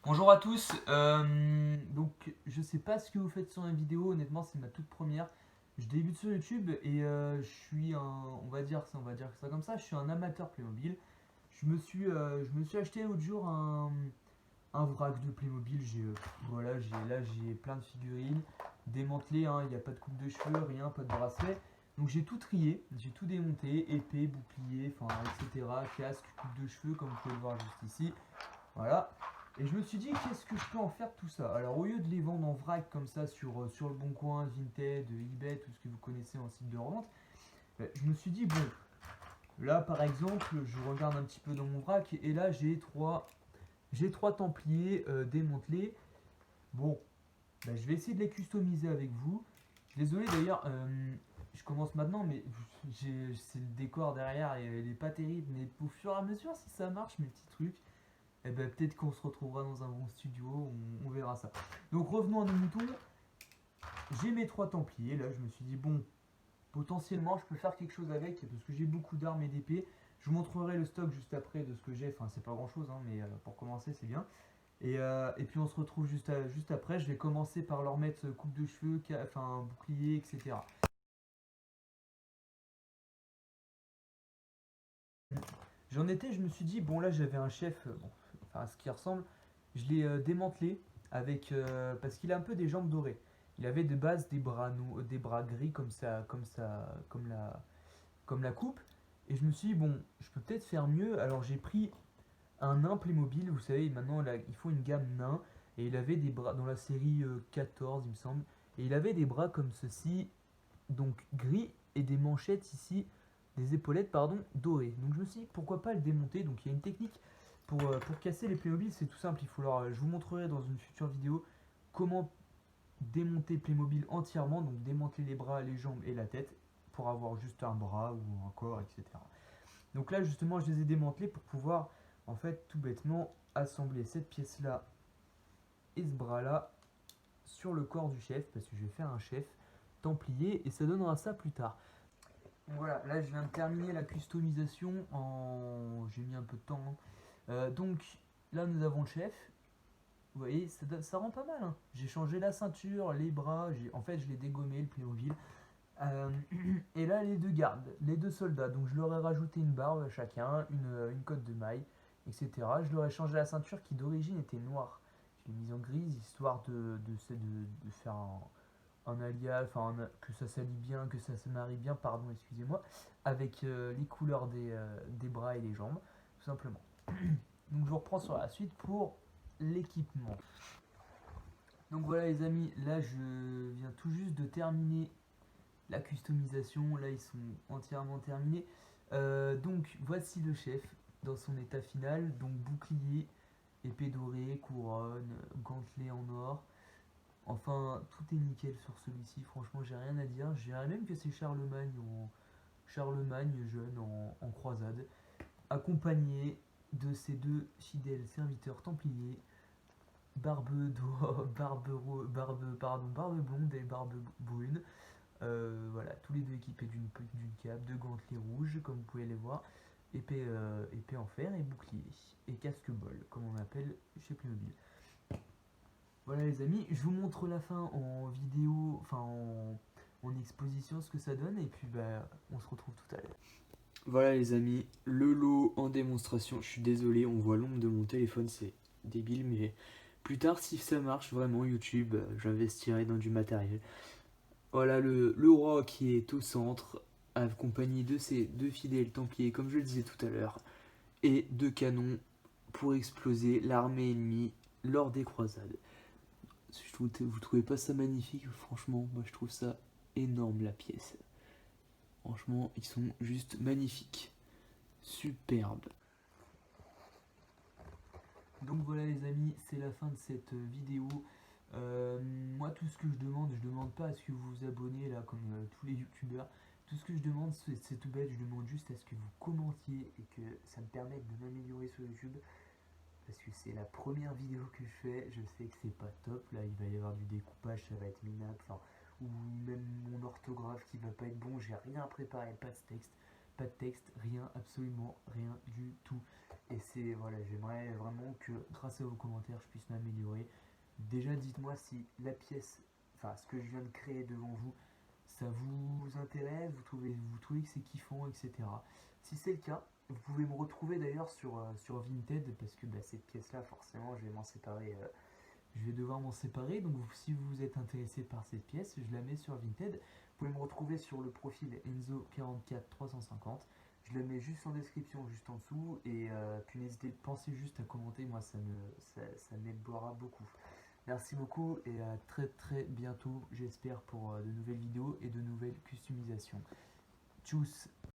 Bonjour à tous, donc je sais pas ce que vous faites sur la vidéo, honnêtement c'est ma toute première. Je débute sur YouTube et je suis on va dire ça comme ça, je suis un amateur Playmobil. Je me suis acheté l'autre jour un vrac de Playmobil, j'ai plein de figurines démantelées, hein, il n'y a pas de coupe de cheveux, rien, pas de bracelet. Donc j'ai tout trié, j'ai tout démonté, épée, bouclier, enfin etc. Casque, coupe de cheveux comme vous pouvez le voir juste ici. Voilà. Et je me suis dit, qu'est-ce que je peux en faire de tout ça? Alors, au lieu de les vendre en vrac comme ça sur le Bon Coin, Vinted, eBay, tout ce que vous connaissez en site de revente, je me suis dit, bon, là par exemple, je regarde un petit peu dans mon vrac et là j'ai trois Templiers démantelés. Bon, je vais essayer de les customiser avec vous. Désolé d'ailleurs, je commence maintenant, mais c'est le décor derrière et il est pas terrible. Mais au fur et à mesure, si ça marche, mes petits trucs, eh ben, peut-être qu'on se retrouvera dans un bon studio, on verra ça. Donc revenons à nos moutons. J'ai mes trois Templiers, là je me suis dit bon, potentiellement je peux faire quelque chose avec, parce que j'ai beaucoup d'armes et d'épées. Je vous montrerai le stock juste après de ce que j'ai, enfin c'est pas grand chose, hein, mais pour commencer c'est bien. Et puis on se retrouve juste après, je vais commencer par leur mettre coupe de cheveux, enfin bouclier, etc. Je me suis dit, bon là j'avais un chef, bon, enfin ce qui ressemble, je l'ai démantelé parce qu'il a un peu des jambes dorées. Il avait de base des bras gris comme la coupe. Et je me suis dit, bon, je peux peut-être faire mieux. Alors j'ai pris un nain Playmobil, vous savez, maintenant là, il faut une gamme nain. Et il avait des bras dans la série 14, il me semble. Et il avait des bras comme ceci, donc gris, et des manchettes ici, des épaulettes, pardon, dorées. Donc je me suis dit, pourquoi pas le démonter. Donc il y a une technique pour casser les Playmobil, c'est tout simple. Je vous montrerai dans une future vidéo comment démonter Playmobil entièrement, donc démanteler les bras, les jambes et la tête pour avoir juste un bras ou un corps, etc. Donc là justement je les ai démantelés pour pouvoir en fait tout bêtement assembler cette pièce là et ce bras là sur le corps du chef, parce que je vais faire un chef templier et ça donnera ça plus tard. Donc voilà, là je viens de terminer la customisation j'ai mis un peu de temps, hein. Donc là nous avons le chef. Vous voyez, ça rend pas mal, hein. J'ai changé la ceinture, les bras, en fait je l'ai dégommé le Playmobil. Euh, et là les deux gardes, les deux soldats, donc je leur ai rajouté une barbe à chacun, une cotte de maille, etc. Je leur ai changé la ceinture qui d'origine était noire. Je l'ai mise en grise histoire de faire un alliage, enfin que ça s'allie bien, que ça se marie bien, pardon, excusez-moi, avec les couleurs des bras et des jambes, tout simplement. Donc je vous reprends sur la suite pour l'équipement. Donc voilà les amis, là je viens tout juste de terminer la customisation, là ils sont entièrement terminés. Donc voici le chef dans son état final, donc bouclier, épée dorée, couronne, gantelet en or. Enfin tout est nickel sur celui-ci, franchement j'ai rien à dire. Je dirais même que c'est Charlemagne jeune en croisade, accompagné de ses deux fidèles serviteurs templiers, barbe d'or, barbe blonde et barbe brune. Voilà, tous les deux équipés d'une cape, de gantelets rouges, comme vous pouvez les voir, épée en fer et bouclier, et casque-bol, comme on appelle chez Playmobil. Voilà les amis, je vous montre la fin en vidéo, enfin en exposition, ce que ça donne, et puis on se retrouve tout à l'heure. Voilà les amis, le lot en démonstration. Je suis désolé, on voit l'ombre de mon téléphone, c'est débile, mais plus tard, si ça marche vraiment YouTube, j'investirai dans du matériel. Voilà le roi qui est au centre, accompagné de ses deux fidèles templiers, comme je le disais tout à l'heure, et deux canons pour exploser l'armée ennemie lors des croisades. Vous trouvez pas ça magnifique? Franchement, moi je trouve ça énorme la pièce. Franchement, ils sont juste magnifiques. Superbe. Donc voilà les amis, c'est la fin de cette vidéo. Moi tout ce que je demande pas à ce que vous vous abonnez là comme tous les youtubeurs. Tout ce que je demande c'est tout bête, je demande juste à ce que vous commentiez et que ça me permette de m'améliorer sur YouTube. Parce que c'est la première vidéo que je fais, je sais que c'est pas top, là il va y avoir du découpage, ça va être minable, enfin, ou même mon orthographe qui va pas être bon, j'ai rien préparé, pas de texte, rien, absolument rien du tout. Et c'est, voilà, j'aimerais vraiment que grâce à vos commentaires, je puisse m'améliorer. Déjà, dites-moi si la pièce, enfin ce que je viens de créer devant vous, ça vous intéresse, vous trouvez que c'est kiffant, etc. Si c'est le cas, vous pouvez me retrouver d'ailleurs sur Vinted, parce que bah, cette pièce-là, forcément, je vais m'en séparer. Je vais devoir m'en séparer, donc si vous êtes intéressé par cette pièce, je la mets sur Vinted. Vous pouvez me retrouver sur le profil Enzo44350. Je la mets juste en description, juste en dessous, et puis n'hésitez, pensez juste à commenter, moi ça m'aidera beaucoup. Merci beaucoup et à très très bientôt, j'espère, pour de nouvelles vidéos et de nouvelles customisations. Tchuss!